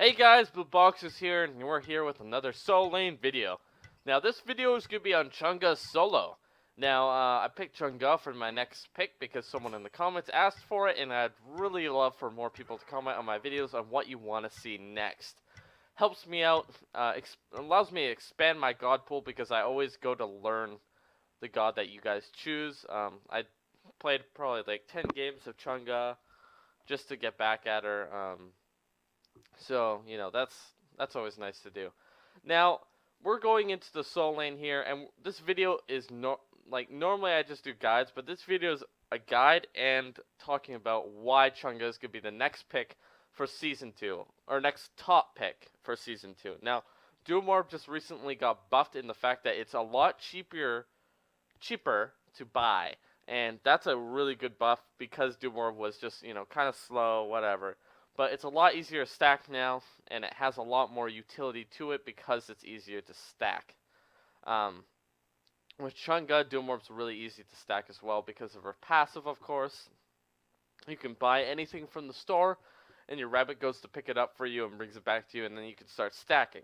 Hey guys, Blue Box is here, and we're here with another Soul Lane video. Now, this video is going to be on Chang'e solo. Now, I picked Chang'e for my next pick because someone in the comments asked for it, and I'd really love for more people to comment on my videos on what you want to see next. Helps me out, allows me to expand my god pool because I always go to learn the god that you guys choose. I played probably like 10 games of Chang'e just to get back at her. So, you know, that's always nice to do. Now, we're going into the Soul Lane here, and this video is normally I just do guides, but this video is a guide and talking about why Chang'e is going to be the next pick for Season 2, or next top pick for Season 2. Now, Duomorb just recently got buffed in the fact that it's a lot cheaper to buy, and that's a really good buff because Duomorb was just, you know, kind of slow, whatever. But it's a lot easier to stack now, and it has a lot more utility to it because it's easier to stack. With Chang'e, Duomorb's really easy to stack as well because of her passive, of course. You can buy anything from the store, and your rabbit goes to pick it up for you and brings it back to you, and then you can start stacking.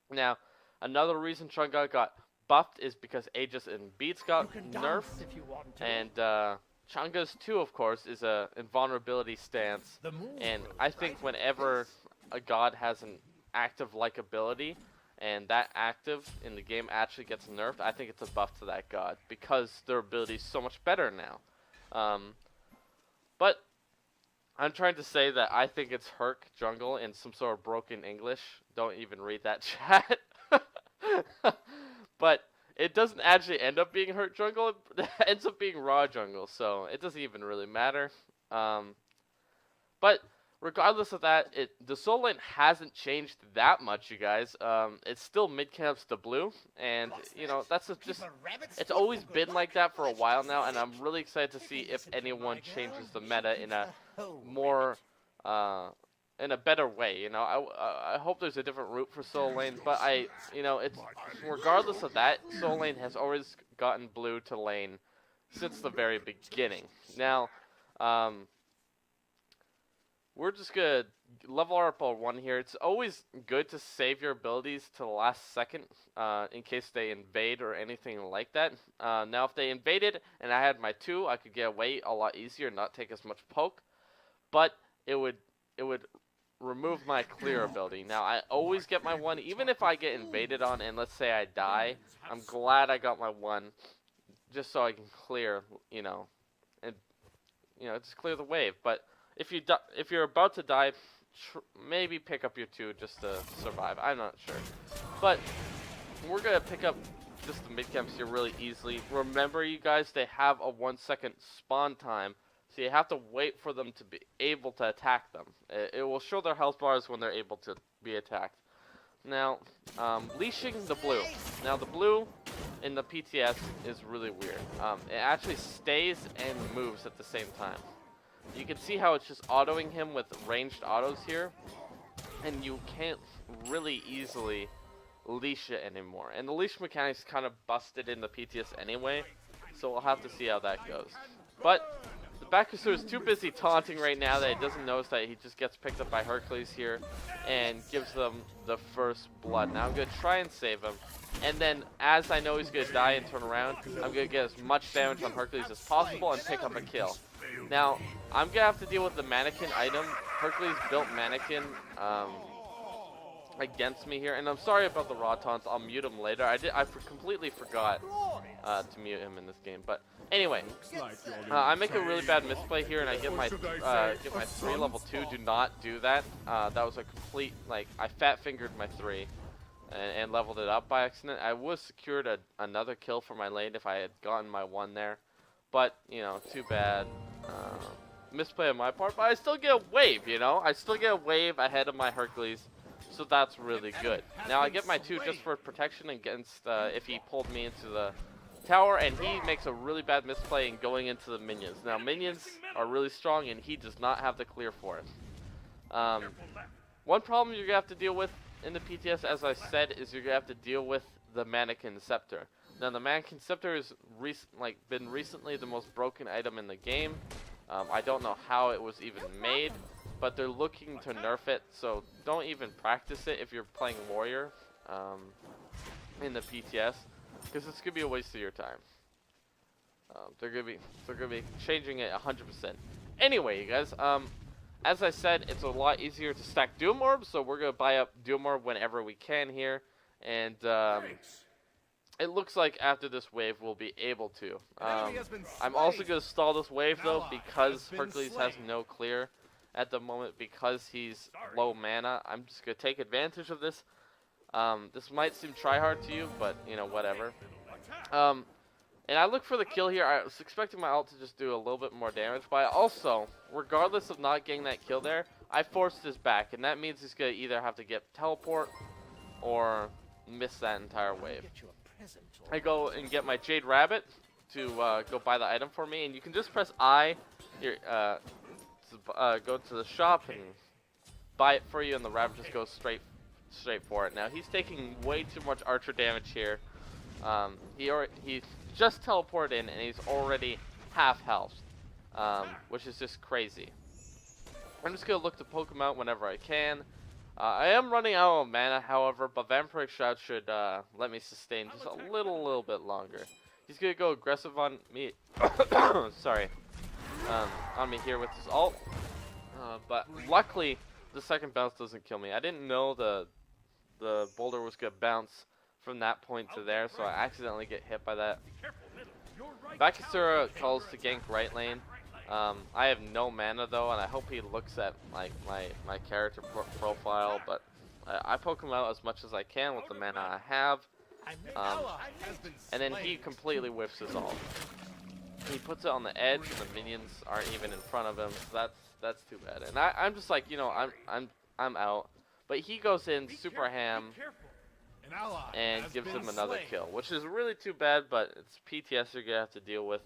Now, another reason Chang'e got buffed is because Aegis and Beats got nerfed, if you want to. And Chang'e's 2, of course, is a invulnerability stance, and I think whenever a god has an active like ability, and that active in the game actually gets nerfed, I think it's a buff to that god, because their ability is so much better now. But I'm trying to say that I think it's Herc jungle in some sort of broken English. Don't even read that chat. But it doesn't actually end up being Hurt jungle, it ends up being Raw jungle, so it doesn't even really matter. But regardless of that, the Soul Lane hasn't changed that much, you guys. It's still mid-camps to blue, and, you know, that's just, it's always been like that for a while now, and I'm really excited to see if anyone changes the meta in a more, in a better way, you know. I hope there's a different route for Soul Lane, but you know, it's regardless of that, Soul Lane has always gotten blue to lane since the very beginning. Now, we're just gonna level up our 1 here. It's always good to save your abilities to the last second, in case they invade or anything like that. Now, if they invaded and I had my 2, I could get away a lot easier and not take as much poke, but it would remove my clear ability. Now, I always get my 1, even if I get invaded on and let's say I die, I'm glad I got my 1, just so I can clear, you know, and, you know, just clear the wave. But if you're about to die, maybe pick up your 2 just to survive. I'm not sure. But we're going to pick up just the mid-camps here really easily. Remember, you guys, they have a 1-second spawn time, so you have to wait for them to be able to attack them. It will show their health bars when they're able to be attacked. Now, leashing the blue. Now, the blue in the PTS is really weird. It actually stays and moves at the same time. You can see how it's just autoing him with ranged autos here, and you can't really easily leash it anymore. And the leash mechanic's kind of busted in the PTS anyway, so we'll have to see how that goes. But the Bakasur is too busy taunting right now that he doesn't notice that he just gets picked up by Hercules here and gives them the first blood. Now I'm going to try and save him, and then as I know he's going to die and turn around, I'm going to get as much damage on Hercules as possible and pick up a kill. Now, I'm going to have to deal with the mannequin item. Hercules built mannequin against me here, and I'm sorry about the raw taunts. I'll mute him later. I completely forgot to mute him in this game. But anyway, I make a really bad misplay here, and I get my 3 level 2. Do not do that. That was a complete, like, I fat fingered my 3 and leveled it up by accident. I would have secured another kill for my lane if I had gotten my 1 there. But, you know, too bad. Misplay on my part, but I still get a wave, you know? I still get a wave ahead of my Hercules, so that's really good. Now I get my 2 just for protection against if he pulled me into the tower, and he makes a really bad misplay in going into the minions. Now minions are really strong, and he does not have the clear for it. One problem you're going to have to deal with in the PTS, as I said, is you're going to have to deal with the Mannequin Scepter. Now the Mannequin Scepter has been recently the most broken item in the game. I don't know how it was even made, but they're looking to nerf it, so don't even practice it if you're playing Warrior in the PTS, because it's gonna be a waste of your time. They're gonna be changing it 100%. Anyway, you guys, as I said, it's a lot easier to stack Doom Orbs, so we're gonna buy up Doom Orb whenever we can here, and it looks like after this wave we'll be able to. I'm also gonna stall this wave though because Hercules has no clear at the moment because he's low mana. I'm just gonna take advantage of this. This might seem tryhard to you, but you know, whatever. And I look for the kill here. I was expecting my ult to just do a little bit more damage, but I also, regardless of not getting that kill there, I forced his back, and that means he's gonna either have to get teleport or miss that entire wave. I go and get my Jade Rabbit to go buy the item for me, and you can just press I here to go to the shop and buy it for you, and the rabbit just goes straight for it. Now he's taking way too much archer damage here. He just teleported in and he's already half health, which is just crazy. I'm just gonna look to poke him out whenever I can. I am running out of mana, however, but Vampiric Shroud should let me sustain just a little bit longer. He's gonna go aggressive on me. Sorry, on me here with his ult. But luckily, the second bounce doesn't kill me. I didn't know the boulder was gonna bounce from that point to there, so I accidentally get hit by that. Bakasura calls to gank right lane. I have no mana though, and I hope he looks at like my character profile, but I poke him out as much as I can with the mana I have. And then he completely whiffs his ult. He puts it on the edge, and the minions aren't even in front of him. So that's too bad. And I'm just like, you know, I'm out. But he goes in super ham and gives him another kill, which is really too bad. But it's PTS, you're gonna have to deal with,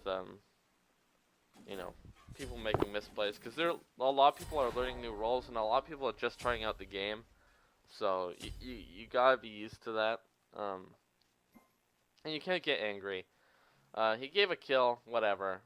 you know, people making misplays, because a lot of people are learning new roles, and a lot of people are just trying out the game. So you gotta be used to that. And you can't get angry. He gave a kill, whatever.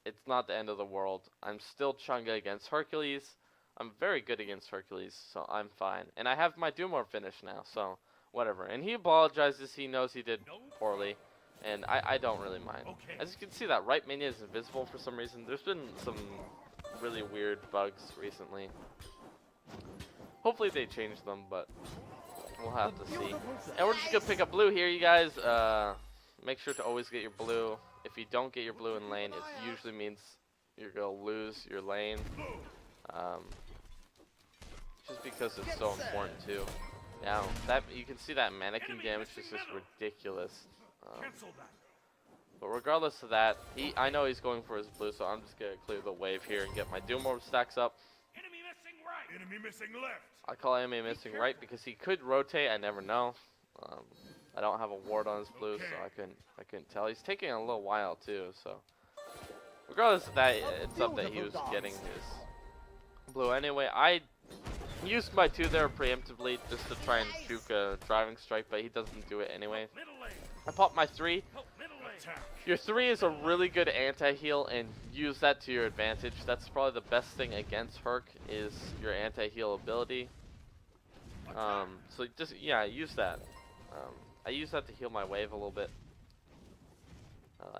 It's not the end of the world. I'm still Chang'e against Hercules. I'm very good against Hercules, so I'm fine. And I have my Doom Orb finish now, so whatever. And he apologizes. He knows he did poorly, and I don't really mind. As you can see, that right minion is invisible for some reason. There's been some really weird bugs recently. Hopefully they change them, but we'll have to see. And we're just gonna pick up blue here, you guys. Make sure to always get your blue. If you don't get your blue in lane, it usually means you're gonna lose your lane. Just because it's so important too. Now that you can see that mannequin damage is just ridiculous. But regardless of that, I know he's going for his blue, so I'm just gonna clear the wave here and get my Doom Orb stacks up. Enemy missing right. Enemy missing left. I call enemy missing right because he could rotate. I never know. I don't have a ward on his blue, so I couldn't tell. He's taking a little while too, so regardless of that, it's up that he was getting his blue anyway. I used my 2 there preemptively just to try and juke a driving strike, but he doesn't do it anyway. I popped my 3. Your 3 is a really good anti-heal, and use that to your advantage. That's probably the best thing against Herc is your anti-heal ability. So just, yeah, use that. I use that to heal my wave a little bit.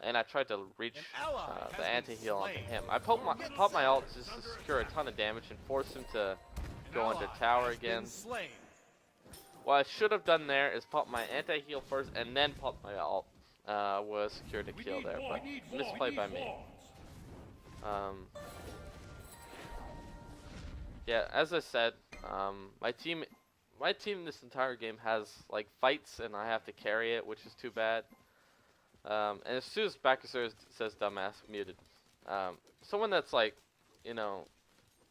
And I tried to reach the anti-heal onto him. I popped my ult just to secure a ton of damage and force him to go under tower again. What I should have done there is pop my anti-heal first and then pop my ult. Was secured a kill there, but misplay by me. Yeah, as I said, my team this entire game has like fights, and I have to carry it, which is too bad. And as soon as Bakasura says dumbass, muted. Someone that's like, you know,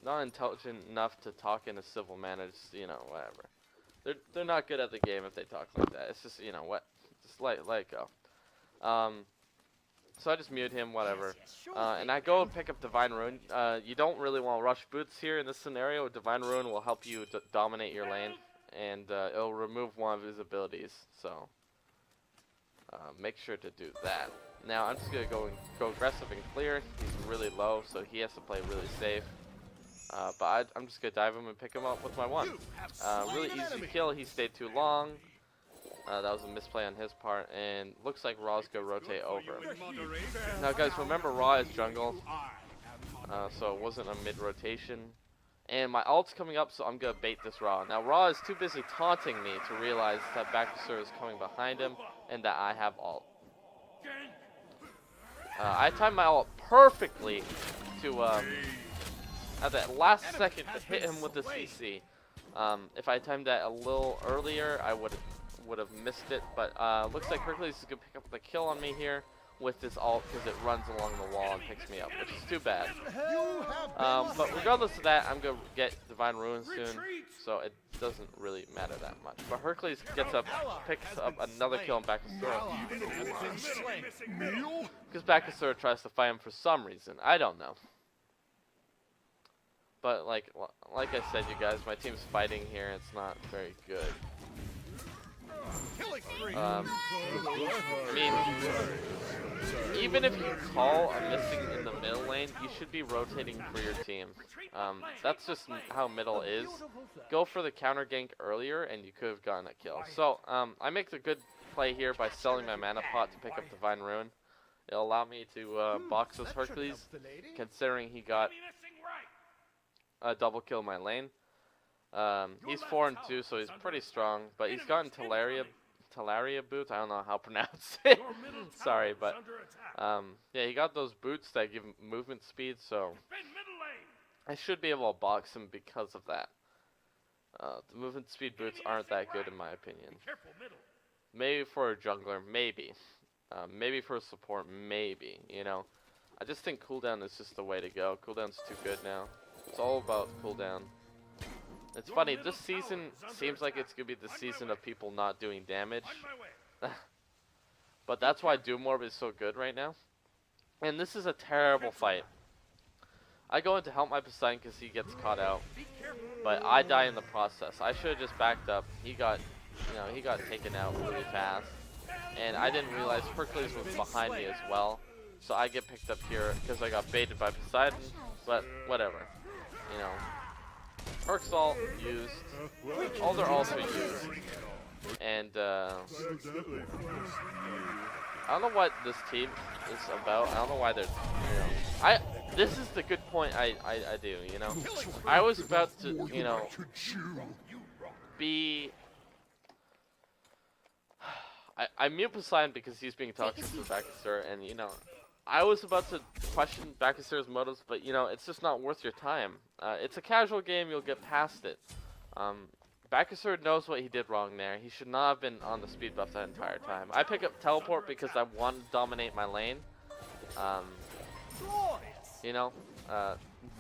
not intelligent enough to talk in a civil manner, just, you know, whatever. They're not good at the game if they talk like that. It's just, you know what, just let it go. So I just mute him, whatever. And I go and pick up Divine Ruin. You don't really want to rush boots here in this scenario. Divine Ruin will help you dominate your lane, and it'll remove one of his abilities. So make sure to do that. Now I'm just gonna go aggressive and clear. He's really low, so he has to play really safe. But I'm just gonna dive him and pick him up with my one. Really easy kill. He stayed too long. That was a misplay on his part, and looks like Raw's gonna rotate over. Now, guys, remember Raw is jungle, so it wasn't a mid rotation. And my ult's coming up, so I'm gonna bait this Raw. Now, Raw is too busy taunting me to realize that Bakusur is coming behind him and that I have ult. I timed my ult perfectly to at that last second to hit him with the CC. If I timed that a little earlier, I would have missed it. But looks like Hercules is gonna pick up the kill on me here with this ult because it runs along the wall and picks me up, which is too bad. But regardless of that, I'm gonna get Divine Ruin soon, so it doesn't really matter that much. But Hercules gets up, picks up another kill on Bakusur. Because Bakusur tries to fight him for some reason. I don't know. But like I said, you guys, my team's fighting here. It's not very good. I mean, even if you call a missing in the middle lane, you should be rotating for your team. That's just how middle is. Go for the counter gank earlier, and you could have gotten a kill. So I make the good play here by selling my mana pot to pick up Divine Ruin. It'll allow me to box this Hercules, considering he got a double kill in my lane. He's 4 and 2, so he's pretty strong. But he's gotten Talaria boots. I don't know how to pronounce it. Sorry, but yeah, he got those boots that give him movement speed. So I should be able to box him because of that. The movement speed boots aren't that good in my opinion. Maybe for a jungler, maybe. Maybe for a support, maybe. You know, I just think cooldown is just the way to go. Cooldown's too good now. It's all about cooldown. It's funny, this season seems like it's going to be the season of people not doing damage. But that's why Doom Orb is so good right now. And this is a terrible fight. I go in to help my Poseidon because he gets caught out. But I die in the process. I should have just backed up. He got taken out really fast. And I didn't realize Hercules was behind me as well. So I get picked up here because I got baited by Poseidon. But whatever. You know. Herc's ult used. All their ults are used. And I don't know what this team is about. I don't know why they're, you know. This is the good point I do, you know. I was about to, you know, be... I mute Poseidon because he's being toxic to Bakusur, and, you know, I was about to question Bakusur's motives, but, you know, it's just not worth your time. It's a casual game, you'll get past it. Bakusur knows what he did wrong there. He should not have been on the speed buff that entire time. I pick up Teleport because I want to dominate my lane. You know,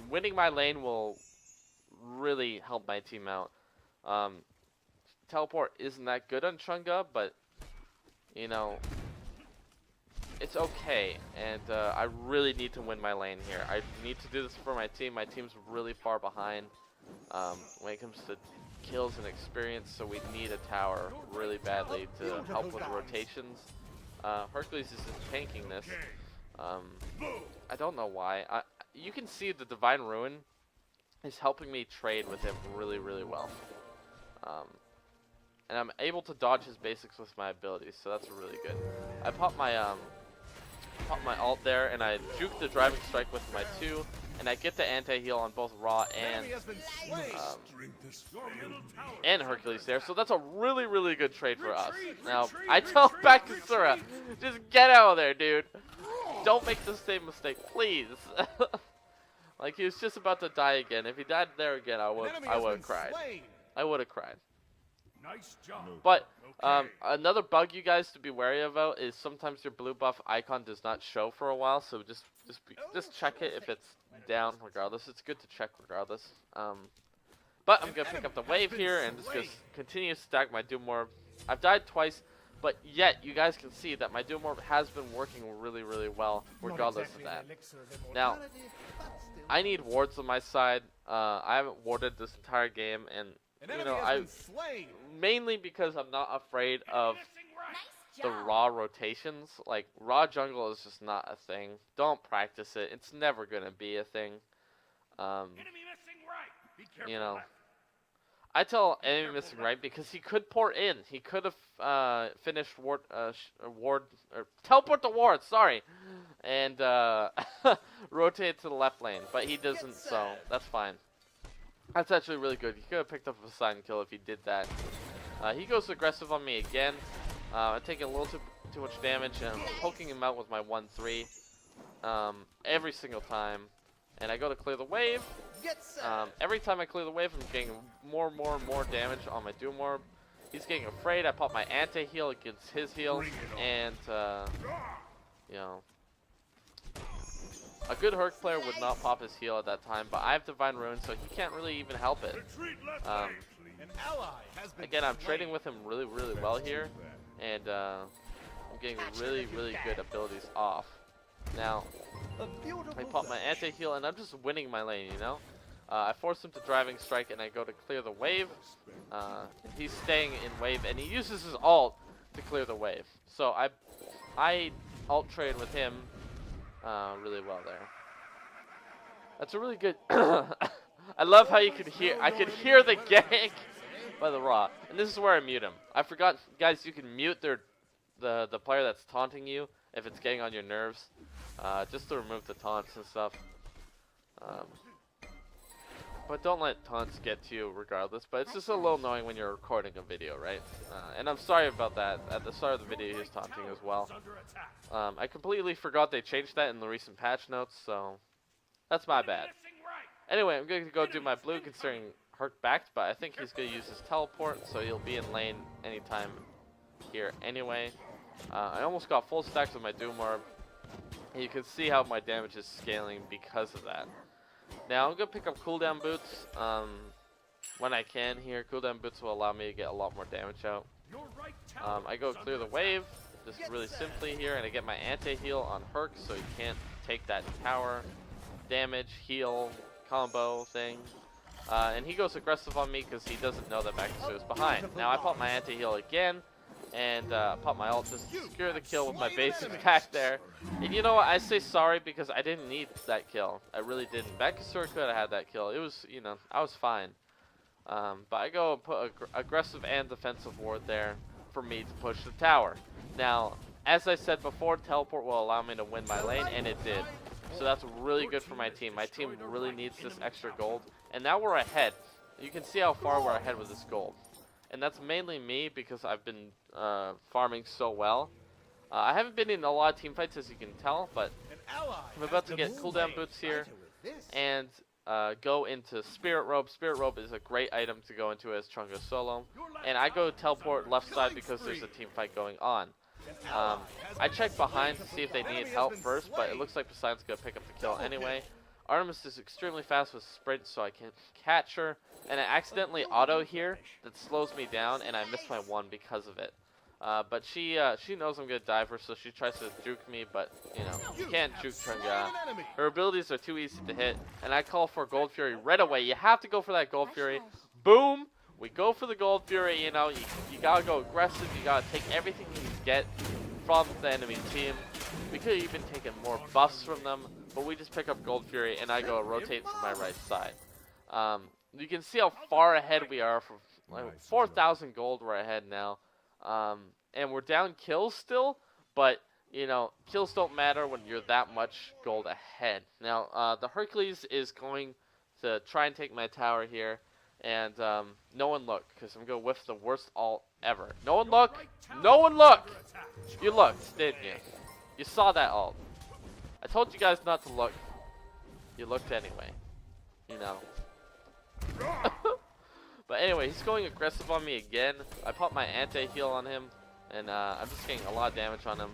winning my lane will really help my team out. Teleport isn't that good on Chang'e, but, you know, it's okay, and I really need to win my lane here. I need to do this for my team. My team's really far behind when it comes to kills and experience, so we need a tower really badly to help with rotations. Hercules is just tanking this. I don't know why. You can see the Divine Ruin is helping me trade with him really, really well. And I'm able to dodge his basics with my abilities, so that's really good. I pop my ult there, and I juke the driving strike with my 2, and I get the anti-heal on both Raw and Hercules there, so that's a really, really good trade for us. Now, I tell Bakusura, just get out of there, dude. Don't make the same mistake, please. Like, he was just about to die again. If he died there again, I would have cried. I would have cried. Nice job. But another bug you guys to be wary about is sometimes your blue buff icon does not show for a while, so just check it if it's down regardless. It's good to check regardless. But I'm gonna pick up the wave here and just gonna continue to stack my Doom Orb. I've died twice, but yet you guys can see that my Doom Orb has been working really, really well regardless of that. Now, I need wards on my side. I haven't warded this entire game, and you know, mainly because I'm not afraid of the Raw rotations. Like, Raw jungle is just not a thing. Don't practice it. It's never gonna be a thing. Be careful. You know, I tell enemy missing right because he could port in. He could have finished ward, ward or teleport the ward. Sorry, and rotate to the left lane, but he doesn't. So that's fine. That's actually really good. He could have picked up a silent kill if he did that. He goes aggressive on me again. I'm taking a little too much damage and I'm poking him out with my 1-3 every single time. And I go to clear the wave. Every time I clear the wave, I'm getting more damage on my Doom Orb. He's getting afraid. I pop my anti-heal against his heal. And, you know, a good Herc player would not pop his heal at that time, but I have Divine Ruin, so he can't really even help it. Again, I'm trading with him really well here, and I'm getting really good abilities off. Now, I pop my anti-heal, and I'm just winning my lane, you know? I force him to Driving Strike, and I go to clear the wave. He's staying in wave, and he uses his ult to clear the wave. So I ult trade with him really well there. That's a really good... I love how you could hear... I could hear the gank by the Raw. And this is where I mute him. I forgot, guys, you can mute the player that's taunting you if it's getting on your nerves. Just to remove the taunts and stuff. But don't let taunts get to you regardless. But it's just a little annoying when you're recording a video, right? And I'm sorry about that. At the start of the video, he was taunting as well. I completely forgot they changed that in the recent patch notes, so that's my bad. Anyway, I'm going to go do my blue considering Herc backed, but I think he's going to use his teleport, so he'll be in lane anytime here anyway. I almost got full stacks with my Doom Orb. You can see how my damage is scaling because of that. Now, I'm going to pick up cooldown boots when I can here. Cooldown boots will allow me to get a lot more damage out. I go clear the wave, just really simply here, and I get my anti-heal on Herc, so he can't take that tower damage, heal, combo thing. And he goes aggressive on me because he doesn't know that Bakasur is behind. Now, I pop my anti-heal again, and pop my ult just to secure the kill with my basic pack there. And you know what? I say sorry because I didn't need that kill. I really didn't. Bakasur could have had that kill. It was, you know, I was fine. But I go and put aggressive and defensive ward there for me to push the tower. Now, as I said before, teleport will allow me to win my lane, and it did. So that's really good for my team. My team really needs this extra gold. And now we're ahead. You can see how far we're ahead with this gold. And that's mainly me because I've been farming so well. I haven't been in a lot of team fights, as you can tell, but I'm about to get cooldown boots here and go into Spirit Robe. Spirit Robe is a great item to go into as Chang'e solo. And I go teleport left side because there's a team fight going on. I check behind to see if they need help first, but it looks like Poseidon's going to pick up the kill anyway. Artemis is extremely fast with sprint, so I can catch her. And I accidentally auto here that slows me down, and I miss my one because of it. But she knows I'm going to dive her, so she tries to juke me, but, you know, you can't juke Chang'e. Her abilities are too easy to hit, and I call for Gold Fury right away. You have to go for that Gold Fury. Boom! We go for the Gold Fury, you know, you gotta go aggressive, you gotta take everything you can get from the enemy team. We could have even taken more buffs from them, but we just pick up Gold Fury, and I go rotate to my right side. You can see how far ahead we are. For like 4,000 gold we're ahead now. And we're down kills still, but, you know, kills don't matter when you're that much gold ahead. Now, the Hercules is going to try and take my tower here. And no one look, because I'm going to whiff the worst ult ever. No one look! No one look! You looked, didn't you? You saw that ult. I told you guys not to look. You looked anyway. You know. But anyway, he's going aggressive on me again. I pop my anti-heal on him, and I'm just getting a lot of damage on him.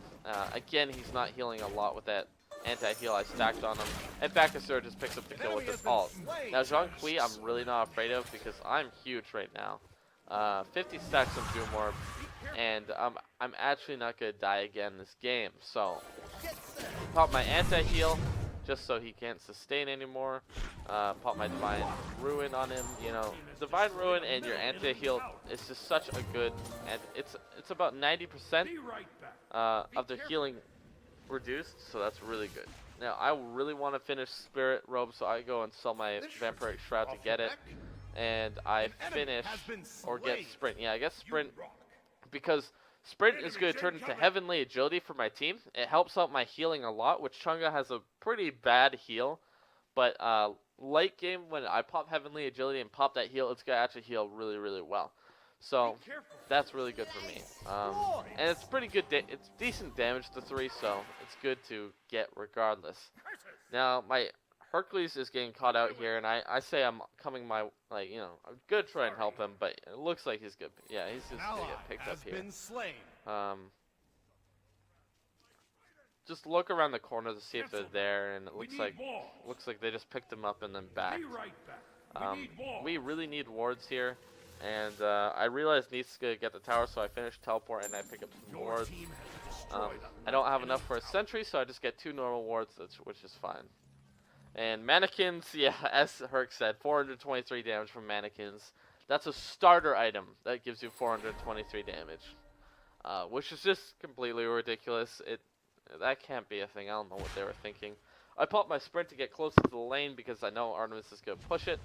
Again, he's not healing a lot with that anti-heal I stacked on him, and Bakasur just picks up the kill with his ult. Now Chang'e I'm really not afraid of because I'm huge right now. 50 stacks of Doom Orb, and I'm actually not going to die again this game. So, pop my anti-heal just so he can't sustain anymore. Pop my Divine Ruin on him. You know, Divine Ruin and your anti-heal is just such a good, and it's about 90% of their healing reduced, so that's really good. Now, I really want to finish Spirit Robe, so I go and sell my Vampiric Shroud to get it. And I finish, or get Sprint. Yeah, I get Sprint because Sprint is going to turn into Heavenly Agility for my team. It helps out my healing a lot, which Chang'e has a pretty bad heal. But late game, when I pop Heavenly Agility and pop that heal, it's going to actually heal really, really well. So that's really good for me. And it's pretty good. It's decent damage to 3, so it's good to get regardless. Now, my Hercules is getting caught out here, and I say I'm coming my, I'm gonna try and help him, but it looks like he's good. Yeah, he's just gonna get picked up here. Just look around the corner to see if they're there, and it looks like they just picked him up and then back. We really need wards here, and I realize Neith's gonna get the tower, so I finish teleport and I pick up some wards. I don't have enough for a sentry, so I just get 2 normal wards, which is fine. And mannequins, yeah, as Herc said, 423 damage from mannequins. That's a starter item that gives you 423 damage, which is just completely ridiculous. That can't be a thing. I don't know what they were thinking. I popped my sprint to get closer to the lane because I know Artemis is going to push it.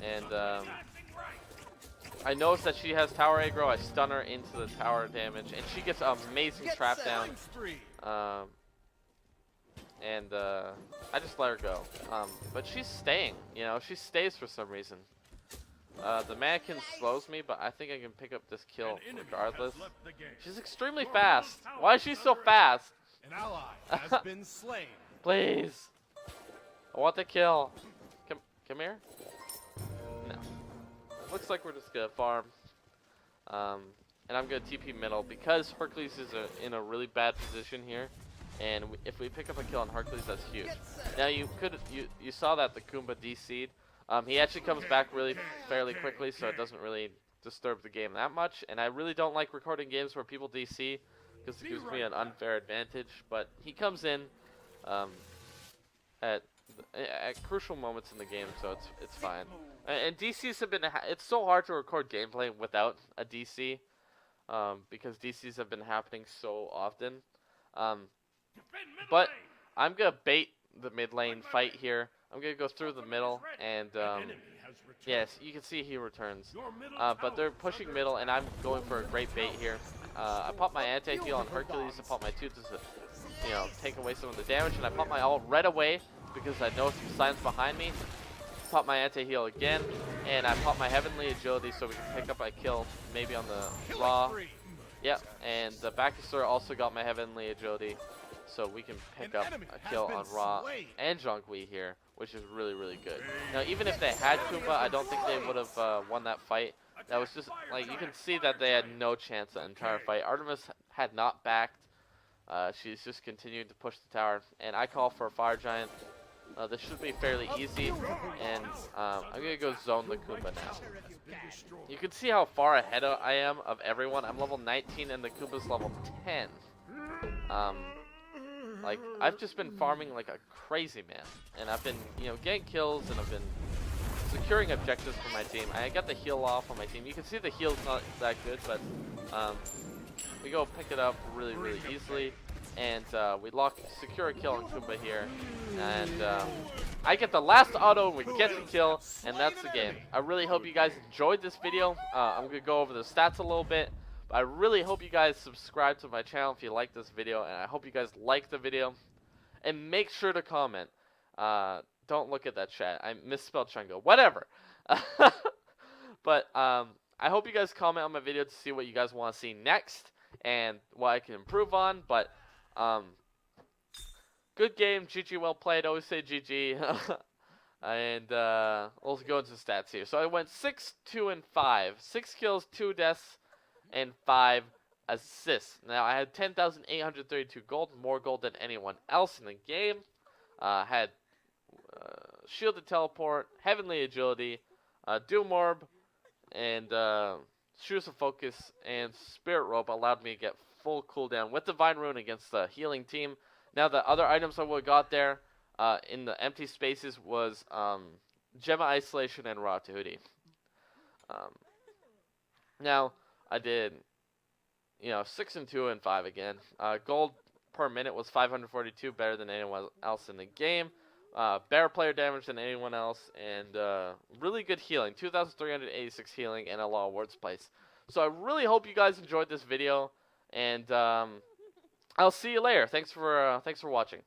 And I noticed that she has tower aggro. I stun her into the tower damage, and she gets amazing trap down. And I just let her go. But she's staying, she stays for some reason. The mannequin slows me, but I think I can pick up this kill regardless. She's extremely fast. Why is she so fast? An ally has been slain. Please. I want the kill. Come here. No. Looks like we're just gonna farm. And I'm gonna TP middle because Hercules is in a really bad position here. And if we pick up a kill on Hercules, that's huge. Now you saw that the Kumba DC'd. He actually comes back fairly quickly, so it doesn't really disturb the game that much. And I really don't like recording games where people DC because it gives me an unfair advantage. But he comes in at crucial moments in the game, so it's fine. And DCs have been it's so hard to record gameplay without a DC because DCs have been happening so often. But I'm gonna bait the mid lane fight here. I'm gonna go through the middle, and yes, you can see he returns. But they're pushing middle, and I'm going for a great bait here. I pop my anti-heal on Hercules. I pop my 2 to take away some of the damage, and I pop my ult right away because I know some signs behind me. Pop my anti-heal again, and I pop my heavenly agility so we can pick up a kill maybe on the raw. Yep, and the Bacchusor also got my heavenly agility. So we can pick up a kill on Ra and Chang'e here, which is really, really good. Now, even if they had Kumba, I don't think they would have won that fight. That was just, you can see that they had no chance the entire fight. Artemis had not backed. She's just continued to push the tower. And I call for a Fire Giant. This should be fairly easy. And I'm going to go zone the Kumba now. You can see how far ahead I am of everyone. I'm level 19 and the Kumba's level 10. I've just been farming like a crazy man, and I've been, getting kills, and I've been securing objectives for my team. I got the heal off on my team. You can see the heal's not that good, but we go pick it up really, really easily, and we secure a kill on Kumba here, and I get the last auto, and we get the kill, and that's the game. I really hope you guys enjoyed this video. I'm gonna go over the stats a little bit. I really hope you guys subscribe to my channel if you like this video, and I hope you guys like the video. And make sure to comment. Don't look at that chat. I misspelled Chang'e. Whatever. But I hope you guys comment on my video to see what you guys want to see next and what I can improve on. But good game. GG, well played. Always say GG. And we'll go into stats here. So I went 6, 2, and 5. 6 kills, 2 deaths, and 5 assists. Now I had 10,832 gold, more gold than anyone else in the game. Had shielded teleport, heavenly agility, doom orb, and shoes of focus, and spirit rope allowed me to get full cooldown with divine rune against the healing team. Now the other items I would have got there in the empty spaces was Gemma Isolation and Raw Tahuti. Now I did, 6 and 2 and 5 again. Gold per minute was 542, better than anyone else in the game. Better player damage than anyone else, and really good healing, 2,386 healing, and a lot of wards placed. So I really hope you guys enjoyed this video, and I'll see you later. Thanks for watching.